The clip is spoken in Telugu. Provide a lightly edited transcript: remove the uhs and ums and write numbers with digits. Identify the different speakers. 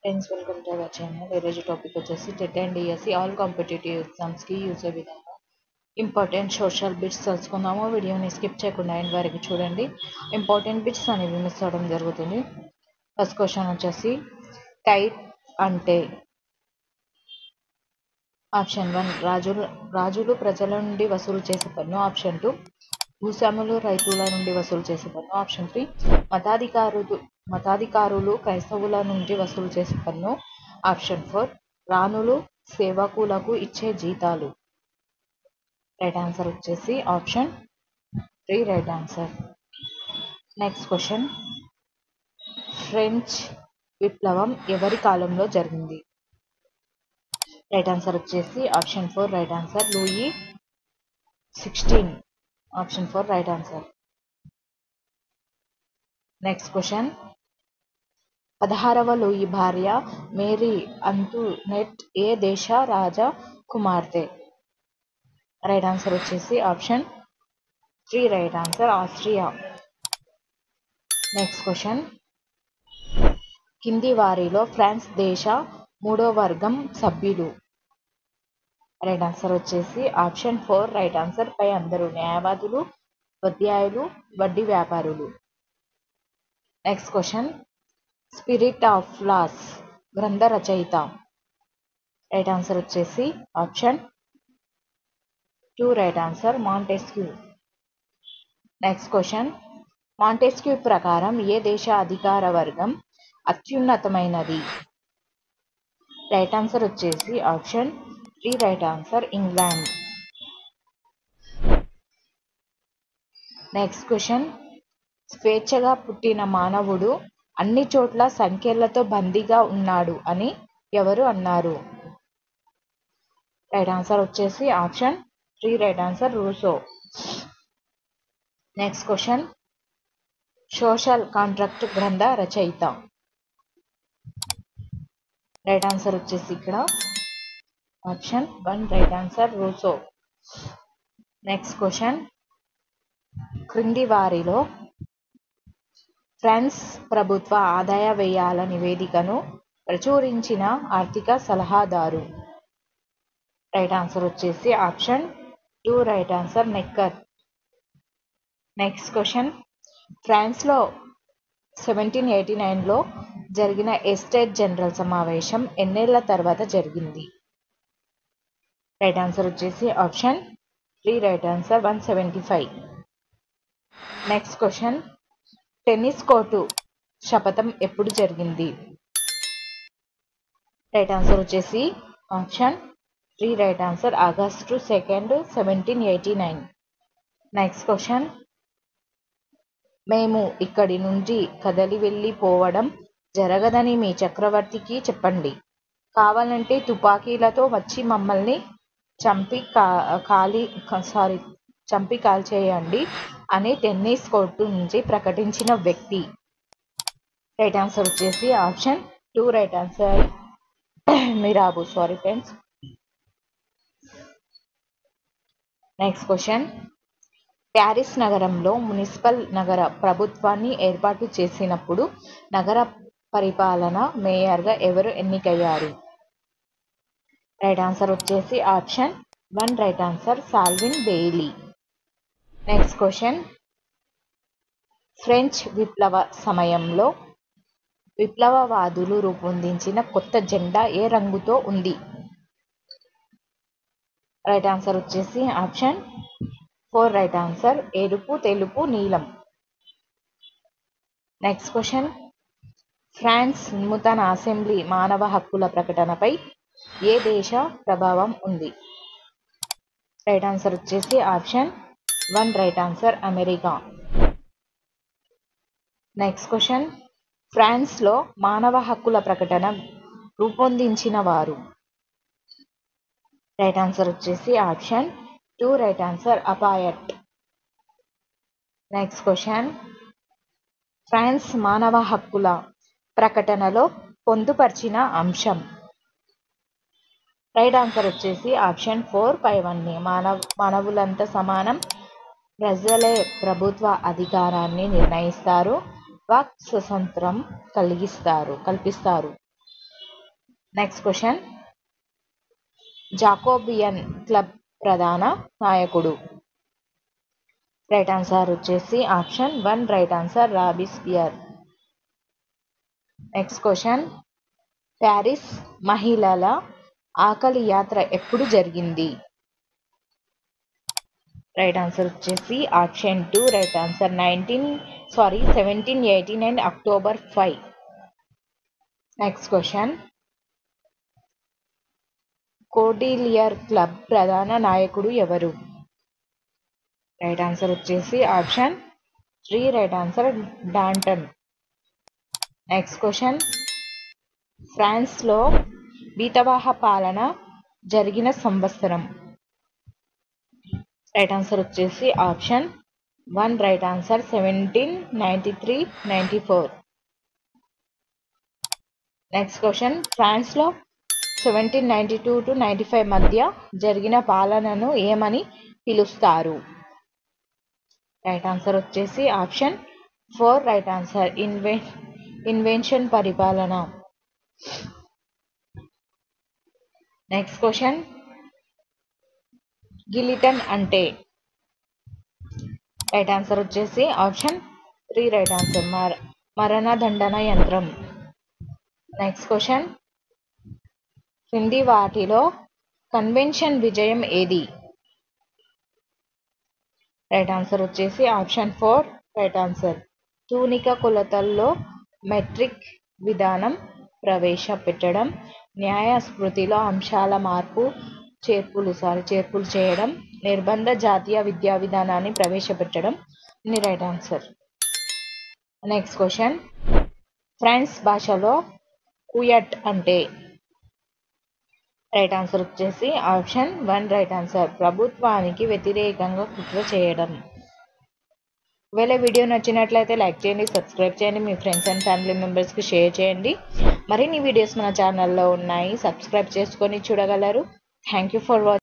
Speaker 1: Friends welcome to our channel. ఈరోజు టాపిక్ వచ్చేసి TET and DSC all competitive ఎగ్జామ్స్కి యూజ్ అయ్యే విధంగా ఇంపార్టెంట్ సోషల్ బిట్స్ తెలుసుకుందాము. వీడియోని స్కిప్ చేయకుండా ఎండ్ వరకు చూడండి. ఇంపార్టెంట్ బిట్స్ అనేవి మిస్ అవ్వడం జరుగుతుంది. ఫస్ట్ క్వశ్చన్ వచ్చేసి టైట్ అంటే ఆప్షన్ 1 రాజులు ప్రజల నుండి వసూలు చేసే పన్ను. ఆప్షన్ 2 భూస్వాములు రైతుల నుండి వసూలు చేసే పన్ను. ఆప్షన్ 3 మతాధికారులు క్రైస్తవుల నుండి వసూలు చేసే పన్ను. ఆప్షన్ 4 రాణులు సేవకులకు ఇచ్చే జీతాలు. రైట్ ఆన్సర్ వచ్చేసి option 3 right answer. Next question French విప్లవం ఎవరి కాలంలో జరిగింది? రైట్ ఆన్సర్ వచ్చేసి option 4 right answer Louis 16. Option 4 right answer. Next question 16వ లూయి భార్య మేరీ అంతునెట్ ఏ దేశ రాజా కుమార్తె? రైట్ ఆన్సర్ వచ్చేసి option 3 right answer Austria. Next question కింది వారిలో ఫ్రాన్స్ దేశ 3వ వర్గం సభ్యులు? రైట్ ఆన్సర్ వచ్చేసి ఆప్షన్ 4 రైట్ ఆన్సర్ పై అందరూ న్యాయవాదులు, ఉపాధ్యాయులు, వడ్డీ వ్యాపారులు. Next question spirit of laws గ్రంథ రచయిత? రైట్ ఆన్సర్ వచ్చేసి option 2 right answer Montesquieu. Next question Montesquieu ప్రకారం ఏ దేశ అధికార వర్గం అత్యున్నతమైనది? రైట్ ఆన్సర్ వచ్చేసి option 3 right answer England. Next question స్వేచ్ఛగా పుట్టిన మానవుడు అన్ని చోట్ల సంఖ్యలతో బందీగా ఉన్నాడు అని ఎవరు అన్నారు? రైట్ ఆన్సర్ వచ్చేసి option 3 right answer Russo. Next question social contract గ్రంథ రచయిత? రైట్ ఆన్సర్ వచ్చేసి ఇక్కడ option 1 right answer Russo. Next question క్రింది వారిలో ఫ్రాన్స్ ప్రభుత్వ ఆదాయ వ్యయాల నివేదికను ప్రచురించిన ఆర్థిక సలహాదారు? రైట్ ఆన్సర్ వచ్చేసి option 2 right answer Necker. Next question ఫ్రాన్స్లో 1789లో జరిగిన ఎస్టేట్ జనరల్ సమావేశం ఎన్నేళ్ల తర్వాత జరిగింది? రైట్ ఆన్సర్ వచ్చేసి option 3 right answer 175. Next question tennis court శపథం ఎప్పుడు జరిగింది? రైట్ ఆన్సర్ వచ్చేసి option 3 right answer August 2, 1789. Next question మేము ఇక్కడి నుండి కదలి వెళ్ళిపోవడం జరగదని మీ చక్రవర్తికి చెప్పండి. కావాలంటే తుపాకీలతో వచ్చి మమ్మల్ని చంపి కాల్చేయండి అని టెన్నిస్ కోర్టు నుంచి ప్రకటించిన వ్యక్తి? రైట్ ఆన్సర్ వచ్చేసి option 2 right answer Mirabeau. Sorry friends. Next question Paris నగరంలో మున్సిపల్ నగర ప్రభుత్వాన్ని ఏర్పాటు చేసినప్పుడు నగర పరిపాలన మేయర్గా ఎవరు ఎన్నికయ్యారు? రైట్ ఆన్సర్ వచ్చేసి option 1 right answer Sylvain Bailly. Next question French విప్లవ సమయంలో విప్లవవాదులు రూపొందించిన కొత్త జెండా ఏ రంగుతో ఉంది? రైట్ ఆన్సర్ వచ్చేసి ఆప్షన్ 4 రైట్ ఆన్సర్ ఎరుపు, తెలుపు, నీలం. నెక్స్ట్ క్వశ్చన్ ఫ్రాన్స్ నూతన అసెంబ్లీ మానవ హక్కుల ప్రకటనపై ఏ దేశ ప్రభావం ఉంది? రైట్ ఆన్సర్ వచ్చేసి option 1 right answer America. Next question ఫ్రాన్స్లో మానవ హక్కుల ప్రకటన రూపొందించిన వారు? రైట్ ఆన్సర్ వచ్చేసి ఆప్షన్ 2 రైట్ ఆన్సర్ అపాయట్. నెక్స్ట్ క్వశ్చన్ ఫ్రాన్స్ మానవ హక్కుల ప్రకటనలో పొందుపరిచిన అంశం? రైట్ ఆన్సర్ వచ్చేసి ఆప్షన్ 4 పైవన్నీ మానవులంతా సమానం, ప్రజలే ప్రభుత్వ అధికారాన్ని నిర్ణయిస్తారు, వాక్ స్వాతంత్రం కల్పిస్తారు. నెక్స్ట్ క్వశ్చన్, జాకోబియన్ క్లబ్ ప్రధాన నాయకుడు. రైట్ ఆన్సర్ వచ్చేసి option 1 right answer Robespierre. Next question, Paris మహిళల ఆకలి యాత్ర ఎప్పుడు జరిగింది. రైట్ ఆన్సర్ వచ్చేసి option 2 right answer 1789 October 5. Next question, Cordelier club ప్రధాన నాయకుడు ఎవరు. రైట్ ఆన్సర్ వచ్చేసి option 3 right answer Danton. Next question, ఫ్రాన్స్లో బీతవాహ పాలన జరిగిన సంవత్సరం. రైట్ ఆన్సర్ వచ్చేసి option 1 right answer 1793-94. Next question, ఫ్రాన్స్లో 1792-95 మధ్య జరిగిన పాలనను ఏమని పిలుస్తారు. రైట్ ఆన్సర్ వచ్చేసి ఆప్షన్ 4 రైట్ ఆన్సర్ ఇన్వెన్షన్ పరిపాలన. నెక్స్ట్ క్వశ్చన్, గిలిటన్ అంటే. రైట్ ఆన్సర్ వచ్చేసి ఆప్షన్ 3 రైట్ ఆన్సర్ మరణదండన యంత్రం. నెక్స్ట్ క్వశ్చన్, క్రింది వాటిలో కన్వెన్షన్ విజయం ఏది. రైట్ ఆన్సర్ వచ్చేసి ఆప్షన్ 4 రైట్ ఆన్సర్ తూనిక కొలతల్లో మెట్రిక్ విధానం ప్రవేశపెట్టడం, న్యాయ స్మృతిలో అంశాల చేర్పులు చేయడం, నిర్బంధ జాతీయ విద్యా విధానాన్ని ప్రవేశపెట్టడం అని right answer. Next question, France భాషలో కుయట్ అంటే. రైట్ ఆన్సర్ వచ్చేసి ఆప్షన్ 1 రైట్ ఆన్సర్ ప్రభుత్వానికి వ్యతిరేకంగా కుట్ర చేయడం. ఒకవేళ వీడియో నచ్చినట్లయితే లైక్ చేయండి, సబ్స్క్రైబ్ చేయండి, మీ ఫ్రెండ్స్ అండ్ ఫ్యామిలీ మెంబర్స్కి షేర్ చేయండి. మరిన్ని వీడియోస్ మన ఛానల్లో ఉన్నాయి, సబ్స్క్రైబ్ చేసుకొని చూడగలరు. Thank you for watching.